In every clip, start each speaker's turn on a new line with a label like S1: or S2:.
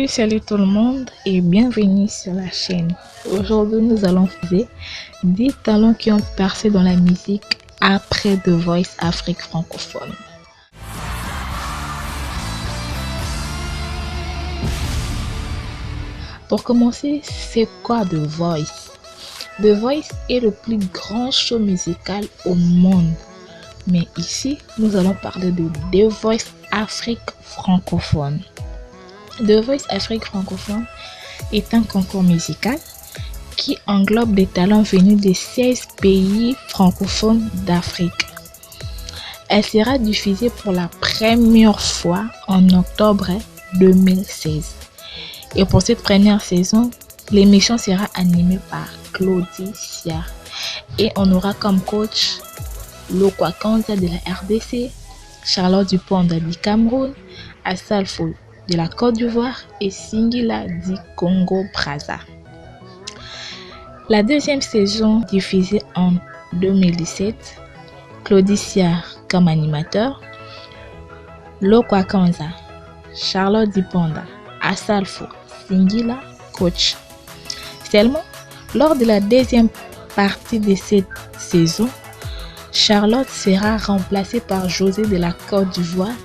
S1: Salut tout le monde et bienvenue sur la chaîne. Aujourd'hui, nous allons voir 10 talents qui ont percé dans la musique après The Voice Afrique francophone. Pour commencer, c'est quoi The Voice? The Voice est le plus grand show musical au monde. Mais ici, nous allons parler de The Voice Afrique francophone. The Voice Afrique francophone est un concours musical qui englobe des talents venus des 16 pays francophones d'Afrique. Elle sera diffusée pour la première fois en octobre 2016. Et pour cette première saison, l'émission sera animée par Claudie Siard. Et on aura comme coach Lokwa Kanza de la RDC, Charlotte Duponda du Cameroun, Assalfo de la Côte d'Ivoire et Singila du Congo-Brazza. La deuxième saison, diffusée en 2017, Claudie Siard comme animateur, Lokwa Kanza, Charlotte Duponda, Assalfo, Singila, coach. Seulement, lors de la deuxième partie de cette saison, Charlotte sera remplacée par José de la Côte d'Ivoire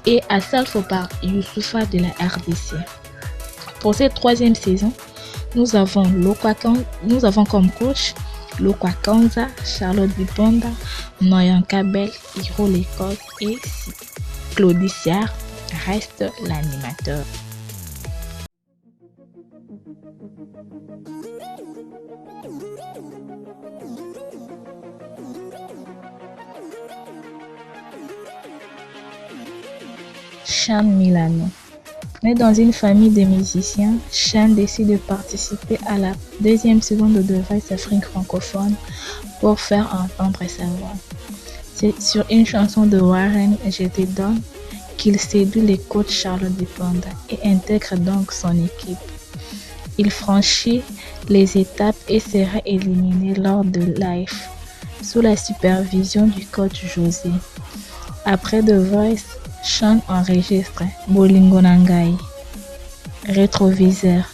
S1: et Assalfo par Youssoufa de la RDC. Pour cette troisième saison, nous avons comme coach Lokwa Kanza, Charlotte Duponda, Noyan Kabel, Hiro Lekos et Claudie Siard reste l'animateur. Sean Milano. Né dans une famille de musiciens, Sean décide de participer à la deuxième saison de The Voice Afrique francophone pour faire entendre sa voix. C'est sur une chanson de Warren, Je te donne, qu'il séduit le coach Charlotte Duponda et intègre donc son équipe. Il franchit les étapes et sera éliminé lors de live sous la supervision du coach José. Après The Voice, Sean enregistre Bolingo Nangai, Rétroviseur,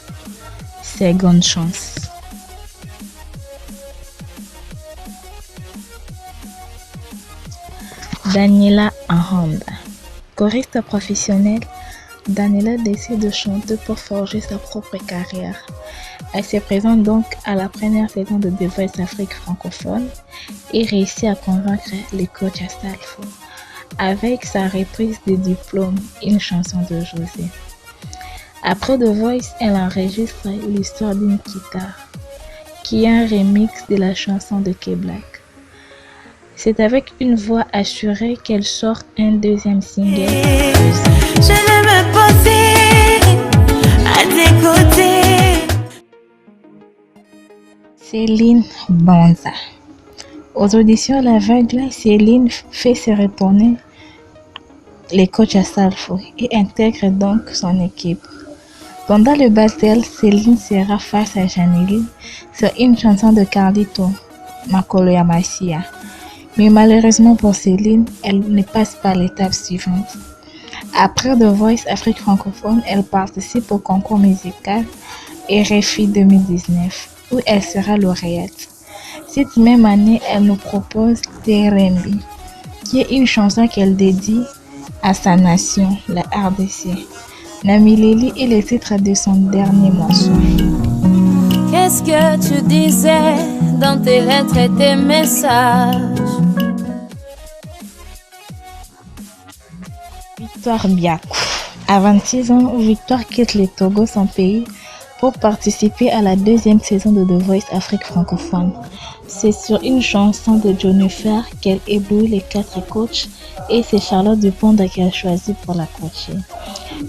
S1: Seconde Chance. Daniela Ahonda. Choriste professionnelle, Daniela décide de chanter pour forger sa propre carrière. Elle se présente donc à la première saison de The Voice Afrique francophone et réussit à convaincre les coachs Assalfo avec sa reprise de Diplôme, une chanson de José. Après The Voice, elle enregistre L'histoire d'une guitare, qui est un remix de la chanson de K-Black. C'est avec une voix assurée qu'elle sort un deuxième single. Je vais me poser à tes côtés. Céline Banza. Aux auditions l'aveugle, Céline fait se retourner les coachs Assalfo et intègre donc son équipe. Pendant le battle, Céline sera face à Janely sur une chanson de Carlito, Makolo ya Masia. Mais malheureusement pour Céline, elle ne passe pas l'étape suivante. Après The Voice Afrique francophone, elle participe au concours musical RFI 2019, où elle sera lauréate. Cette même année, elle nous propose Terembi, qui est une chanson qu'elle dédie à sa nation, la RDC. Namileli est le titre de son dernier morceau.
S2: Qu'est-ce que tu disais dans tes lettres et tes messages?
S1: Victoire Biakou. À 26 ans, Victoire quitte le Togo, son pays, pour participer à la deuxième saison de The Voice Afrique francophone. C'est sur une chanson de Jennifer qu'elle éblouit les 4 coachs et c'est Charlotte Duponda qu'elle choisit pour la coacher.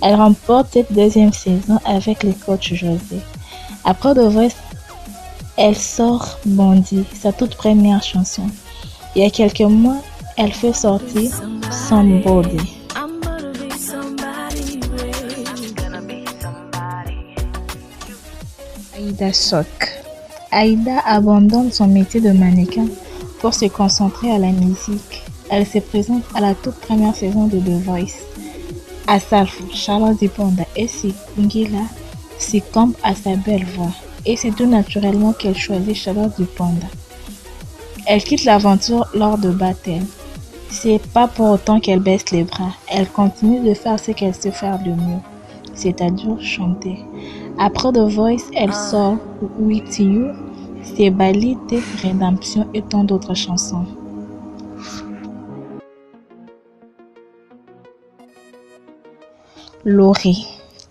S1: Elle remporte cette deuxième saison avec le coach José. Après The Voice, elle sort Bondi, sa toute première chanson. Il y a quelques mois, elle fait sortir Somebody. Aïda Sok. Aïda abandonne son métier de mannequin pour se concentrer à la musique. Elle se présente à la toute première saison de The Voice. À Salfo, Charlotte Diponda et Singila succombent à sa belle voix. Et c'est tout naturellement qu'elle choisit Charlotte Diponda. Elle quitte l'aventure lors de Battle. C'est pas pour autant qu'elle baisse les bras. Elle continue de faire ce qu'elle sait faire de mieux, c'est-à-dire chanter. Après The Voice, elle sort With You, C'est Balite, Rédemption et tant d'autres chansons. Laurie.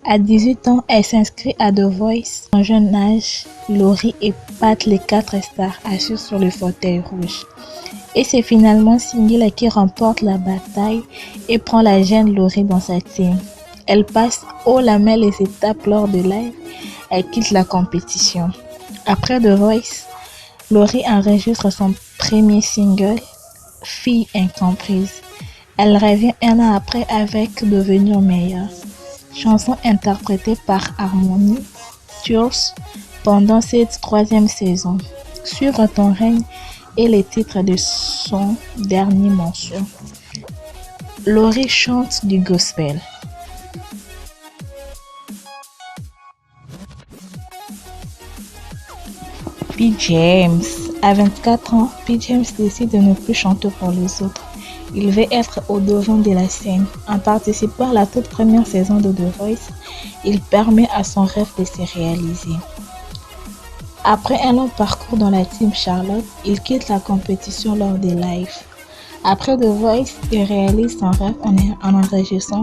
S1: À 18 ans, elle s'inscrit à The Voice. En jeune âge, Laurie épate les 4 stars assis sur le fauteuil rouge. Et c'est finalement Singila qui remporte la bataille et prend la jeune Laurie dans sa team. Elle passe haut la main les étapes lors de live. Elle quitte la compétition. Après The Voice, Laurie enregistre son premier single, Fille incomprise. Elle revient un an après avec Devenir meilleure, chanson interprétée par Harmony Tours pendant cette 3e saison. Suivre ton règne est le titre de son dernier morceau. Laurie chante du gospel. P. James. À 24 ans, P. James décide de ne plus chanter pour les autres. Il veut être au devant de la scène. En participant à la toute première saison de The Voice, il permet à son rêve de se réaliser. Après un long parcours dans la team Charlotte, il quitte la compétition lors des lives. Après The Voice, il réalise son rêve en enregistrant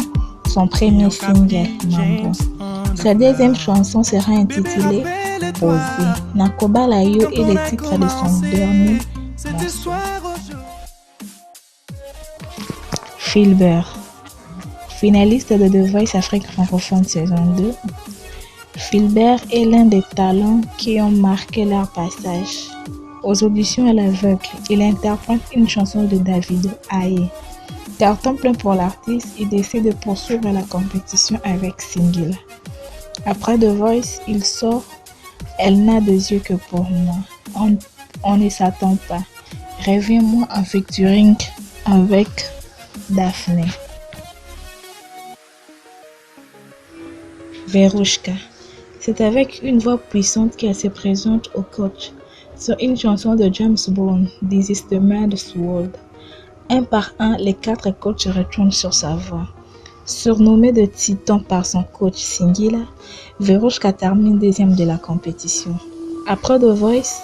S1: son premier single, Mambo. Sa deuxième chanson sera intitulée Posé. Nakoba Layo est le titre de son dernier morceau. Philbert. Finaliste de The Voice Afrique francophone saison 2, Philbert est l'un des talents qui ont marqué leur passage. Aux auditions à l'aveugle, il interprète une chanson de Davido, Aye. Carton plein pour l'artiste, il décide de poursuivre la compétition avec Singila. Après The Voice, il sort Elle n'a des yeux que pour moi. On ne s'attend pas. Reviens-moi en featuring avec Daphné. Verouchka. C'est avec une voix puissante qu'elle se présente au coach sur une chanson de James Brown, This is the Man's World. Un par un, les 4 coachs retournent sur sa voix. Surnommée de Titan par son coach Singila, Verouchka termine 2e de la compétition. Après The Voice,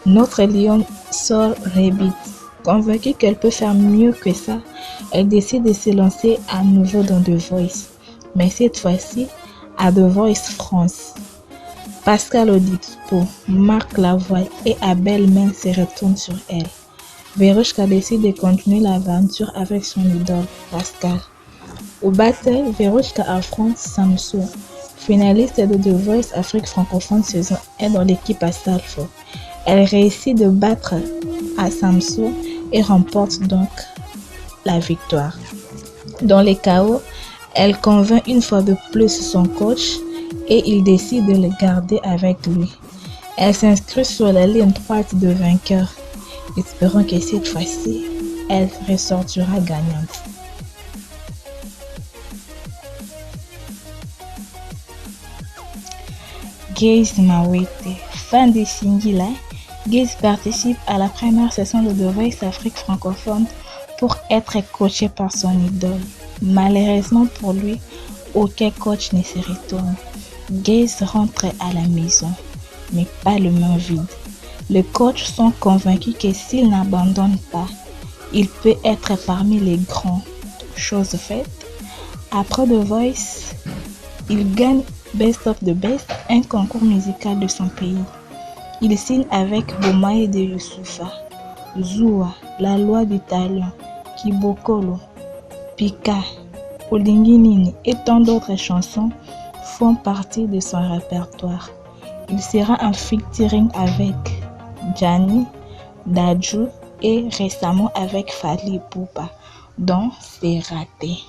S1: notre lion sort Rebit. Convaincue qu'elle peut faire mieux que ça, elle décide de se lancer à nouveau dans The Voice, mais cette fois-ci à The Voice France. Pascal Odipo, Marc Lavoie et Abel Main se retournent sur elle. Verouchka décide de continuer l'aventure avec son idole, Pascal. Au battle, Verouchka affronte Samso, finaliste de The Voice Afrique francophone saison 1 dans l'équipe à Salfo. Elle réussit de battre à Samso et remporte donc la victoire. Dans les chaos, elle convainc une fois de plus son coach et il décide de le garder avec lui. Elle s'inscrit sur la ligne droite de vainqueur, espérant que cette fois-ci, elle ressortira gagnante. Gaze Mawete, fan de Singila, Gaze participe à la première session de The Voice Afrique francophone pour être coaché par son idole. Malheureusement pour lui, aucun coach ne se retourne. Gaze rentre à la maison, mais pas le main vide. Les coachs sont convaincus que s'il n'abandonne pas, il peut être parmi les grands. Chose faite, après The Voice, il gagne Best of the Best, un concours musical de son pays. Il signe avec Bomaye de Youssoufa, Zoua, La Loi du Talent, Kibokolo, Pika, Olinginini et tant d'autres chansons font partie de son répertoire. Il sera en featuring avec Gianni, Dadju et récemment avec Fally Ipupa, dont C'est raté.